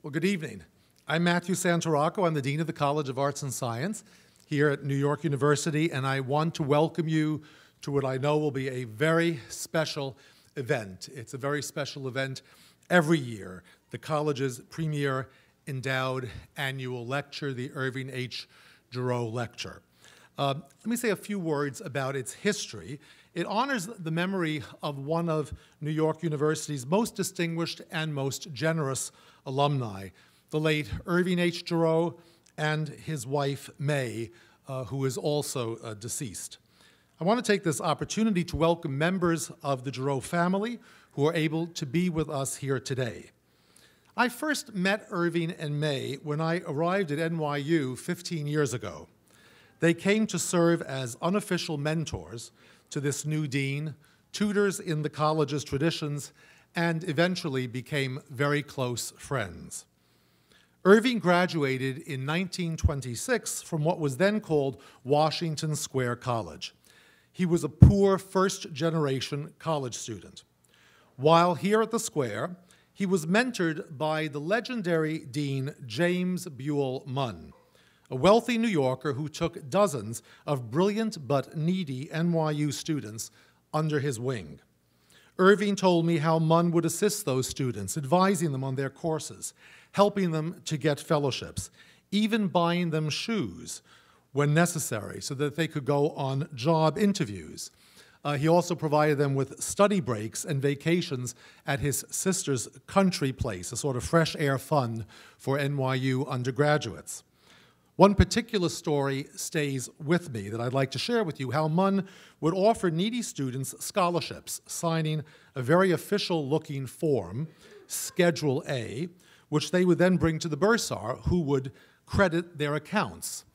Well, good evening. I'm Matthew Santaracco. I'm the Dean of the College of Arts and Science here at New York University, and I want to welcome you to what I know will be a very special event. It's a very special event every year, the college's premier endowed annual lecture, the Irving H. Jurow Lecture. Let me say a few words about its history. It honors the memory of one of New York University's most distinguished and most generous alumni, the late Irving H. Jurow and his wife, May, who is also deceased. I want to take this opportunity to welcome members of the Jurow family who are able to be with us here today. I first met Irving and May when I arrived at NYU 15 years ago. They came to serve as unofficial mentors to this new dean, tutors in the college's traditions, and eventually became very close friends. Irving graduated in 1926 from what was then called Washington Square College. He was a poor first-generation college student. While here at the Square, he was mentored by the legendary Dean James Buell Munn, a wealthy New Yorker who took dozens of brilliant but needy NYU students under his wing. Irving told me how Munn would assist those students, advising them on their courses, helping them to get fellowships, even buying them shoes when necessary so that they could go on job interviews. He also provided them with study breaks and vacations at his sister's country place, a sort of fresh air fund for NYU undergraduates. One particular story stays with me that I'd like to share with you, how Munn would offer needy students scholarships, signing a very official-looking form, Schedule A, which they would then bring to the bursar, who would credit their accounts.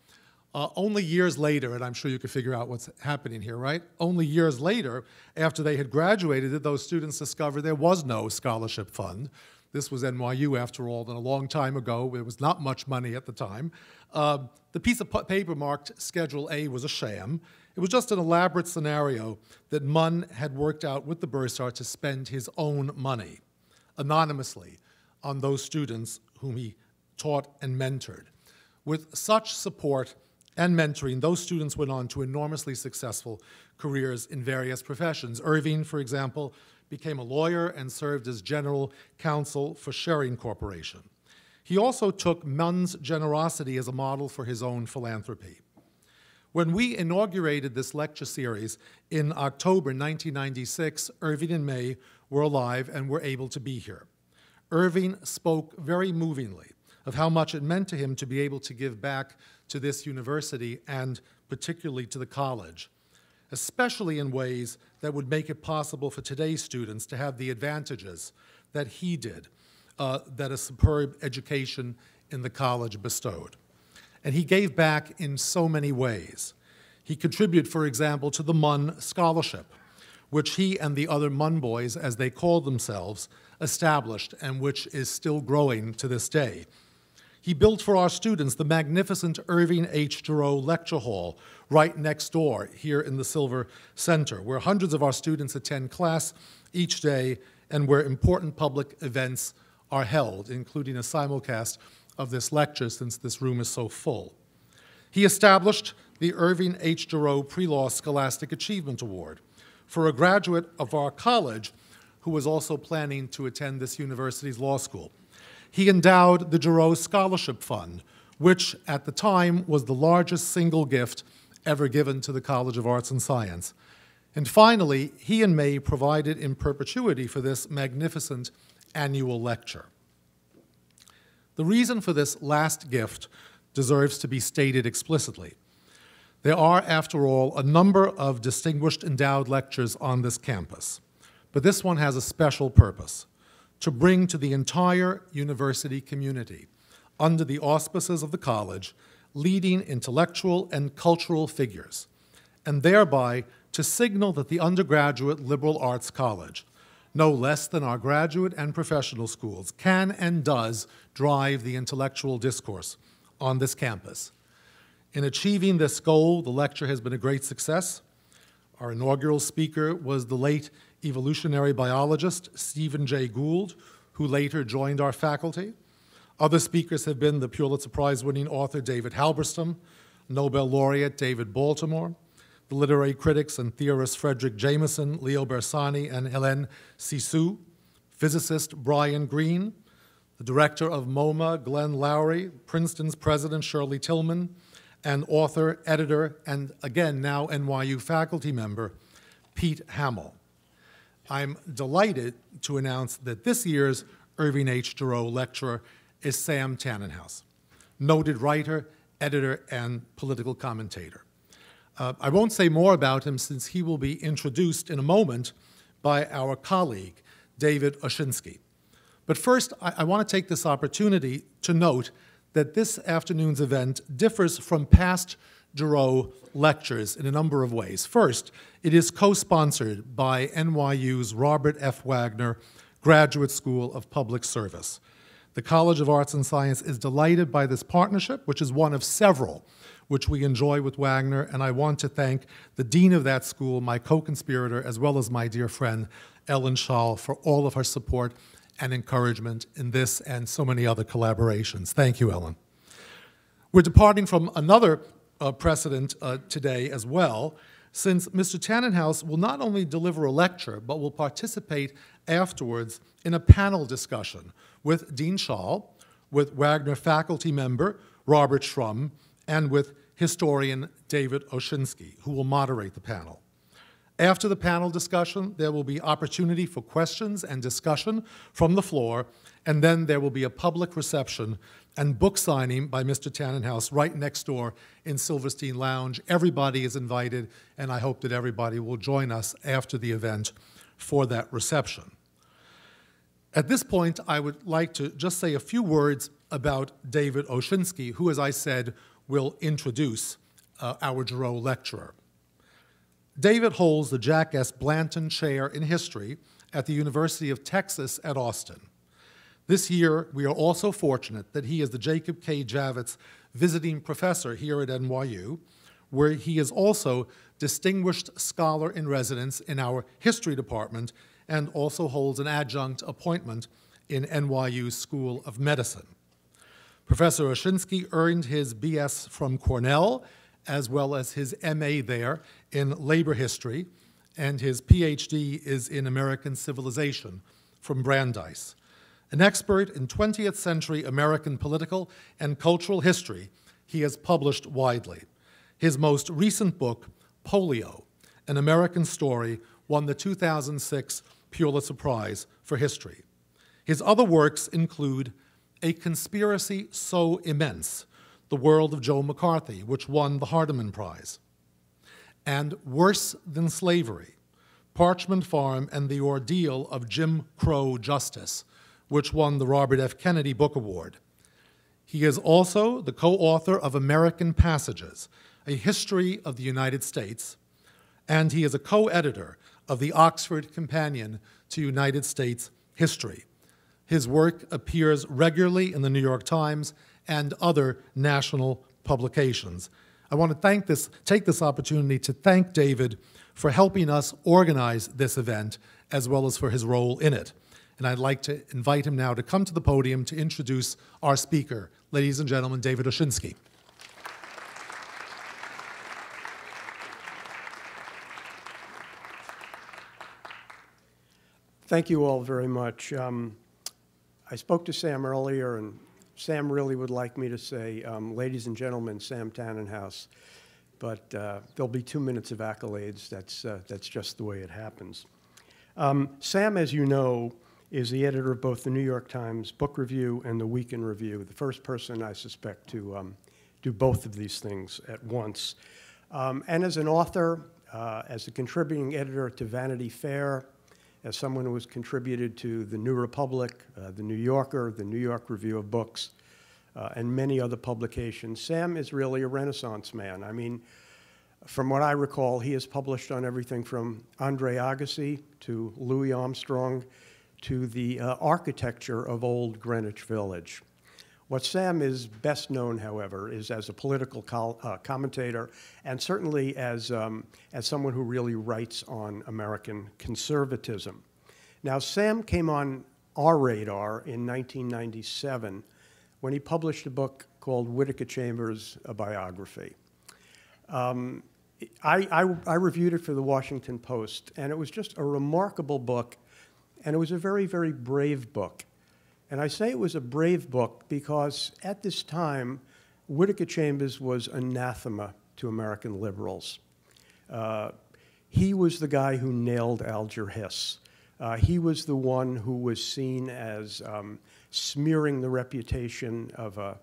Only years later, and I'm sure you can figure out what's happening here, right? Only years later, after they had graduated, did those students discover there was no scholarship fund. This was NYU, after all, and a long time ago. There was not much money at the time. The piece of paper marked Schedule A was a sham. It was just an elaborate scenario that Munn had worked out with the bursar to spend his own money, anonymously, on those students whom he taught and mentored. With such support and mentoring, those students went on to enormously successful careers in various professions. Irving, for example, became a lawyer and served as general counsel for Schering Corporation. He also took Munn's generosity as a model for his own philanthropy. When we inaugurated this lecture series in October 1996, Irving and May were alive and were able to be here. Irving spoke very movingly of how much it meant to him to be able to give back to this university and particularly to the college, especially in ways that would make it possible for today's students to have the advantages that he did, that a superb education in the college bestowed. And he gave back in so many ways. He contributed, for example, to the Munn Scholarship, which he and the other Munn boys, as they called themselves, established, and which is still growing to this day. He built for our students the magnificent Irving H. Jurow Lecture Hall right next door here in the Silver Center, where hundreds of our students attend class each day and where important public events are held, including a simulcast of this lecture since this room is so full. He established the Irving H. Jurow Pre-Law Scholastic Achievement Award for a graduate of our college who was also planning to attend this university's law school. He endowed the Jurow Scholarship Fund, which at the time was the largest single gift ever given to the College of Arts and Science. And finally, he and May provided in perpetuity for this magnificent annual lecture. The reason for this last gift deserves to be stated explicitly. There are, after all, a number of distinguished endowed lectures on this campus, but this one has a special purpose: to bring to the entire university community, under the auspices of the college, leading intellectual and cultural figures, and thereby to signal that the undergraduate liberal arts college, no less than our graduate and professional schools, can and does drive the intellectual discourse on this campus. In achieving this goal, the lecture has been a great success. Our inaugural speaker was the late evolutionary biologist Stephen Jay Gould, who later joined our faculty. Other speakers have been the Pulitzer Prize-winning author David Halberstam, Nobel laureate David Baltimore, the literary critics and theorists Frederick Jameson, Leo Bersani, and Hélène Cixous, physicist Brian Greene, the director of MoMA, Glenn Lowry, Princeton's president, Shirley Tillman, and author, editor, and again, now NYU faculty member, Pete Hamill. I'm delighted to announce that this year's Irving H. Jurow lecturer is Sam Tannenhaus, noted writer, editor, and political commentator. I won't say more about him since he will be introduced in a moment by our colleague, David Oshinsky. But first, I want to take this opportunity to note that this afternoon's event differs from past Jurow lectures in a number of ways. First, it is co-sponsored by NYU's Robert F. Wagner Graduate School of Public Service. The College of Arts and Science is delighted by this partnership, which is one of several which we enjoy with Wagner, and I want to thank the dean of that school, my co-conspirator, as well as my dear friend, Ellen Schall, for all of her support and encouragement in this and so many other collaborations. Thank you, Ellen. We're departing from another precedent today as well, since Mr. Tannenhaus will not only deliver a lecture, but will participate afterwards in a panel discussion with Dean Schall, with Wagner faculty member Robert Shrum, and with historian David Oshinsky, who will moderate the panel. After the panel discussion, there will be opportunity for questions and discussion from the floor, and then there will be a public reception and book signing by Mr. Tanenhaus right next door in Silverstein Lounge. Everybody is invited, and I hope that everybody will join us after the event for that reception. At this point, I would like to just say a few words about David Oshinsky, who, as I said, will introduce our Jurow lecturer. David holds the Jack S. Blanton Chair in History at the University of Texas at Austin. This year, we are also fortunate that he is the Jacob K. Javits Visiting Professor here at NYU, where he is also Distinguished Scholar in Residence in our History Department and also holds an adjunct appointment in NYU's School of Medicine. Professor Oshinsky earned his BS from Cornell, as well as his MA there in labor history, and his PhD is in American civilization from Brandeis. An expert in 20th century American political and cultural history, he has published widely. His most recent book, Polio, An American Story, won the 2006 Pulitzer Prize for History. His other works include A Conspiracy So Immense, The World of Joe McCarthy, which won the Hardeman Prize, and Worse Than Slavery, Parchment Farm and the Ordeal of Jim Crow Justice, which won the Robert F. Kennedy Book Award. He is also the co-author of American Passages, A History of the United States, and he is a co-editor of the Oxford Companion to United States History. His work appears regularly in the New York Times and other national publications. I want to take this opportunity to thank David for helping us organize this event, as well as for his role in it. And I'd like to invite him now to come to the podium to introduce our speaker. Ladies and gentlemen, David Oshinsky. Thank you all very much. I spoke to Sam earlier, and Sam really would like me to say, ladies and gentlemen, Sam Tanenhaus, but there'll be 2 minutes of accolades. That's just the way it happens. Sam, as you know, is the editor of both the New York Times Book Review and the Week in Review, the first person, I suspect, to do both of these things at once. And as an author, as a contributing editor to Vanity Fair, as someone who has contributed to the New Republic, the New Yorker, the New York Review of Books, and many other publications, Sam is really a Renaissance man. I mean, from what I recall, he has published on everything from Andre Agassi to Louis Armstrong to the architecture of old Greenwich Village. What Sam is best known, however, is as a political commentator, and certainly as someone who really writes on American conservatism. Now, Sam came on our radar in 1997 when he published a book called Whittaker Chambers, a Biography. I reviewed it for the Washington Post, and it was just a remarkable book, and it was a very, very brave book. And I say it was a brave book because at this time, Whittaker Chambers was anathema to American liberals. He was the guy who nailed Alger Hiss. He was the one who was seen as smearing the reputation of a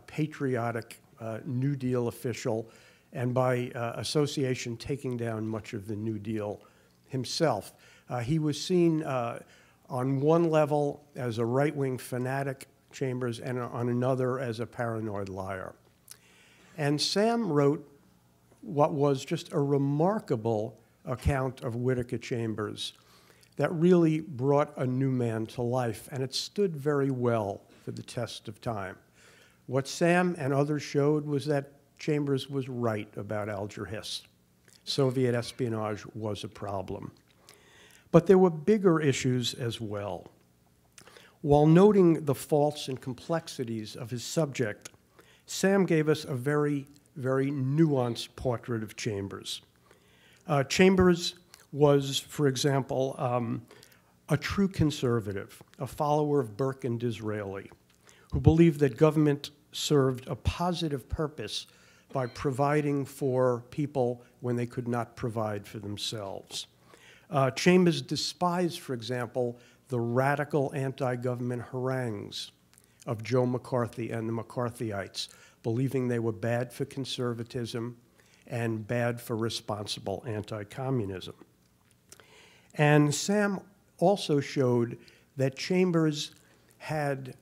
patriotic New Deal official, and by association taking down much of the New Deal himself. He was seen on one level as a right-wing fanatic, Chambers, and on another as a paranoid liar. And Sam wrote what was just a remarkable account of Whittaker Chambers that really brought a new man to life, and it stood very well for the test of time. What Sam and others showed was that Chambers was right about Alger Hiss. Soviet espionage was a problem. But there were bigger issues as well. While noting the faults and complexities of his subject, Sam gave us a very, very nuanced portrait of Chambers. Chambers was, for example, a true conservative, a follower of Burke and Disraeli, who believed that government served a positive purpose by providing for people when they could not provide for themselves. Chambers despised, for example, the radical anti-government harangues of Joe McCarthy and the McCarthyites, believing they were bad for conservatism and bad for responsible anti-communism. And Sam also showed that Chambers had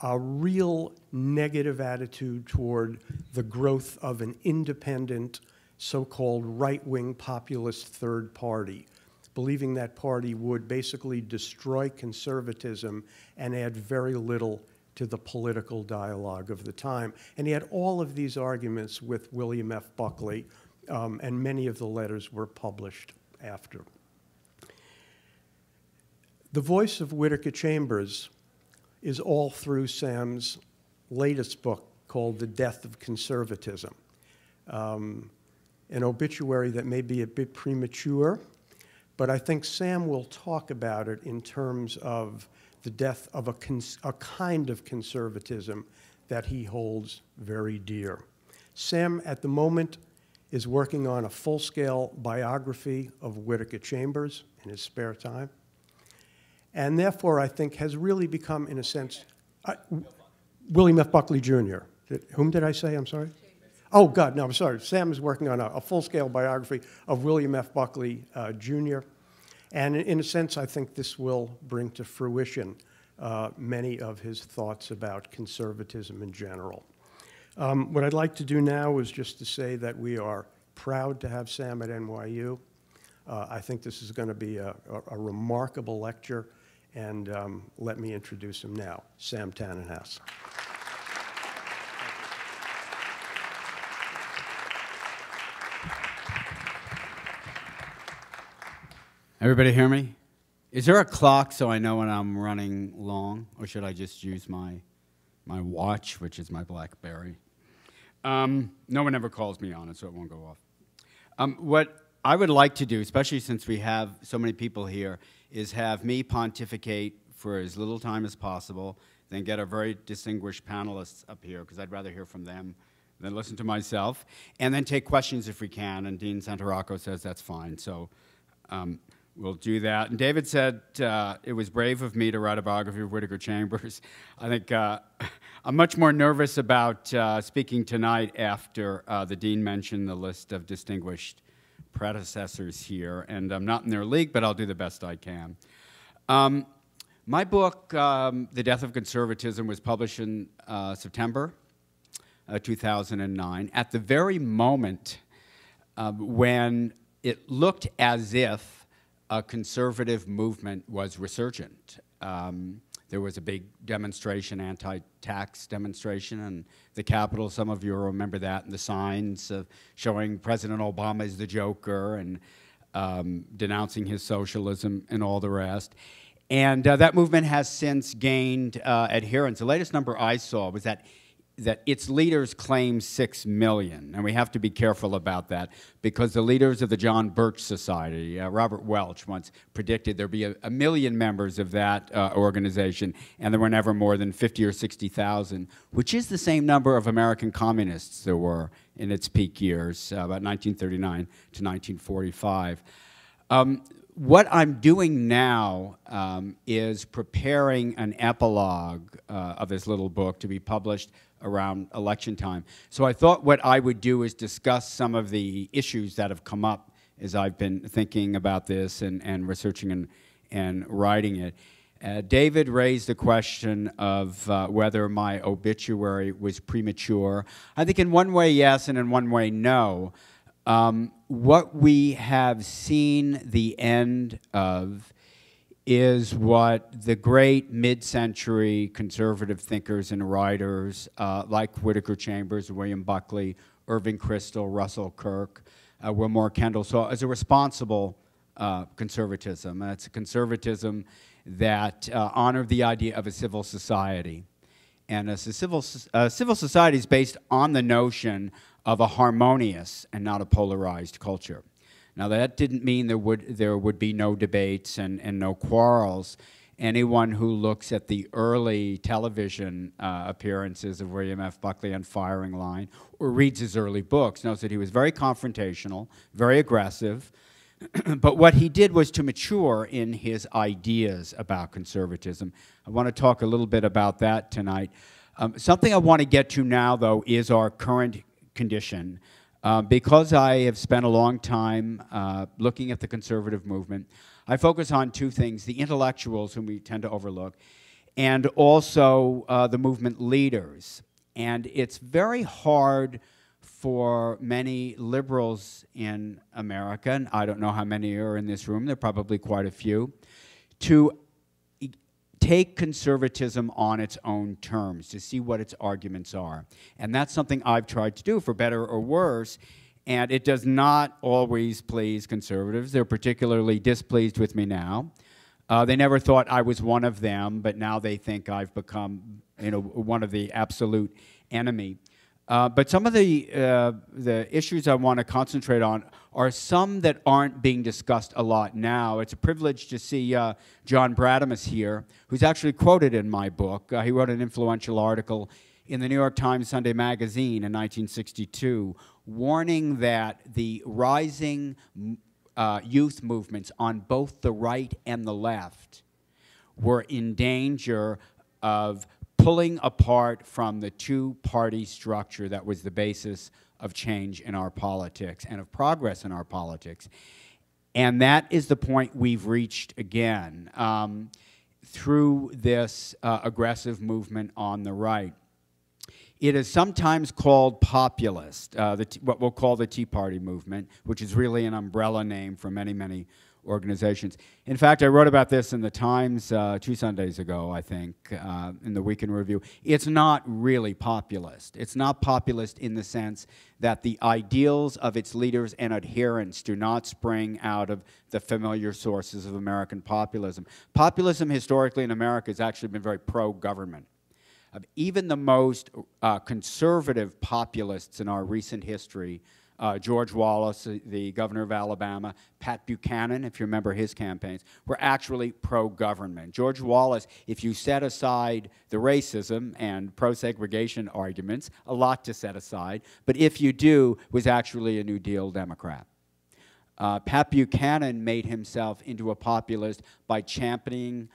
a real negative attitude toward the growth of an independent, so-called right-wing populist third party, believing that party would basically destroy conservatism and add very little to the political dialogue of the time. And he had all of these arguments with William F. Buckley, and many of the letters were published after. The voice of Whittaker Chambers is all through Sam's latest book called The Death of Conservatism, an obituary that may be a bit premature, but I think Sam will talk about it in terms of the death of a kind of conservatism that he holds very dear. Sam, at the moment, is working on a full-scale biography of Whittaker Chambers in his spare time, and therefore, I think, has really become, in a sense, William F. Buckley, Jr. Whom did I say? I'm sorry? Oh, God, no, I'm sorry. Sam is working on a full-scale biography of William F. Buckley, Jr., and in a sense, I think this will bring to fruition many of his thoughts about conservatism in general. What I'd like to do now is just to say that we are proud to have Sam at NYU. I think this is going to be a remarkable lecture, and let me introduce him now, Sam Tannenhaus. Everybody hear me? Is there a clock so I know when I'm running long, or should I just use my watch, which is my BlackBerry? No one ever calls me on it, so it won't go off. What I would like to do, especially since we have so many people here, is have me pontificate for as little time as possible, then get our very distinguished panelists up here, because I'd rather hear from them than listen to myself, and then take questions if we can, and Dean Santaracco says that's fine. So we'll do that. And David said it was brave of me to write a biography of Whittaker Chambers. I think I'm much more nervous about speaking tonight after the Dean mentioned the list of distinguished predecessors here. And I'm not in their league, but I'll do the best I can. My book, The Death of Conservatism, was published in September 2009, at the very moment when it looked as if a conservative movement was resurgent. There was a big demonstration, anti-tax demonstration in the Capitol. Some of you remember that, and the signs showing President Obama as the Joker and denouncing his socialism and all the rest. And that movement has since gained adherence. The latest number I saw was that its leaders claim 6 million. And we have to be careful about that because the leaders of the John Birch Society, Robert Welch, once predicted there'd be a million members of that organization, and there were never more than 50 or 60,000, which is the same number of American communists there were in its peak years, about 1939 to 1945. What I'm doing now is preparing an epilogue of this little book to be published around election time. So I thought what I would do is discuss some of the issues that have come up as I've been thinking about this and researching and writing it. David raised the question of whether my obituary was premature. I think in one way yes, and in one way no. What we have seen the end of is what the great mid-century conservative thinkers and writers like Whittaker Chambers, William Buckley, Irving Kristol, Russell Kirk, Wilmore Kendall saw as a responsible conservatism. It's a conservatism that honored the idea of a civil society. And a civil society is based on the notion of a harmonious and not a polarized culture. Now that didn't mean there would be no debates and no quarrels. Anyone who looks at the early television appearances of William F. Buckley on Firing Line or reads his early books knows that he was very confrontational, very aggressive, but what he did was to mature in his ideas about conservatism. I want to talk a little bit about that tonight. Something I want to get to now, though, is our current condition. Because I have spent a long time looking at the conservative movement, I focus on two things: the intellectuals, whom we tend to overlook, and also the movement leaders. And it's very hard for many liberals in America, and I don't know how many are in this room, there are probably quite a few, to take conservatism on its own terms, to see what its arguments are. And that's something I've tried to do, for better or worse, and it does not always please conservatives. They're particularly displeased with me now. They never thought I was one of them, but now they think I've become, one of the absolute enemy. But some of the issues I want to concentrate on are some that aren't being discussed a lot now. It's a privilege to see John Bradamus here, who's actually quoted in my book. He wrote an influential article in the New York Times Sunday Magazine in 1962, warning that the rising youth movements on both the right and the left were in danger of pulling apart from the two-party structure that was the basis of change in our politics and of progress in our politics. And that is the point we've reached again through this aggressive movement on the right. It is sometimes called populist, what we'll call the Tea Party movement, which is really an umbrella name for many, many organizations. In fact, I wrote about this in the Times 2 Sundays ago, I think, in the Week in Review. It's not really populist. It's not populist in the sense that the ideals of its leaders and adherents do not spring out of the familiar sources of American populism. Populism historically in America has actually been very pro-government. Even the most conservative populists in our recent history, George Wallace, the governor of Alabama, Pat Buchanan, if you remember his campaigns, were actually pro-government. George Wallace, if you set aside the racism and pro-segregation arguments, a lot to set aside, but if you do, was actually a New Deal Democrat. Pat Buchanan made himself into a populist by championing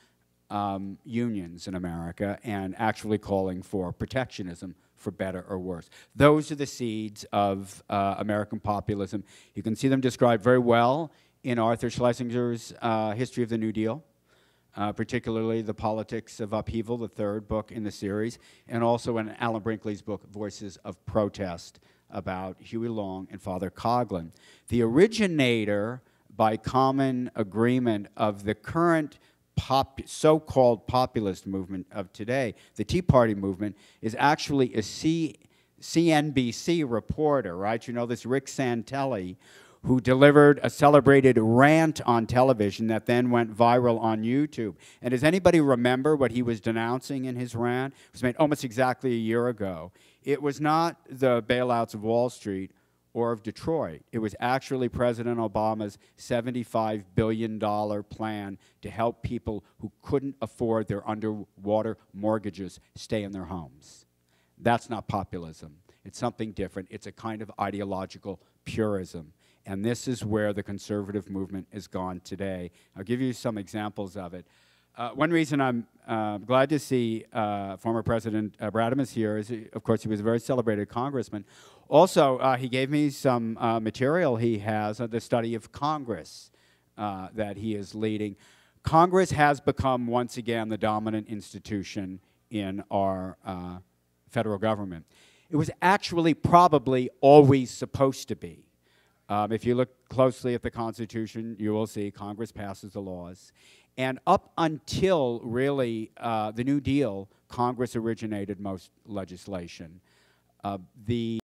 unions in America and actually calling for protectionism, for better or worse. Those are the seeds of American populism. You can see them described very well in Arthur Schlesinger's History of the New Deal, particularly The Politics of Upheaval, the third book in the series, and also in Alan Brinkley's book, Voices of Protest, about Huey Long and Father Coughlin. The originator, by common agreement, of the current so-called populist movement of today, the Tea Party movement, is actually a CNBC reporter, right? You know, this Rick Santelli, who delivered a celebrated rant on television that then went viral on YouTube. And does anybody remember what he was denouncing in his rant? It was made almost exactly a year ago. It was not the bailouts of Wall Street or of Detroit. It was actually President Obama's $75 billion plan to help people who couldn't afford their underwater mortgages stay in their homes. That's not populism. It's something different. It's a kind of ideological purism. And this is where the conservative movement is gone today. I'll give you some examples of it. One reason I'm glad to see former President Bradamus here is, of course, he was a very celebrated congressman. Also, he gave me some material he has on the study of Congress that he is leading. Congress has become, once again, the dominant institution in our federal government. It was actually probably always supposed to be. If you look closely at the Constitution, you will see Congress passes the laws. And up until, really, the New Deal, Congress originated most legislation. The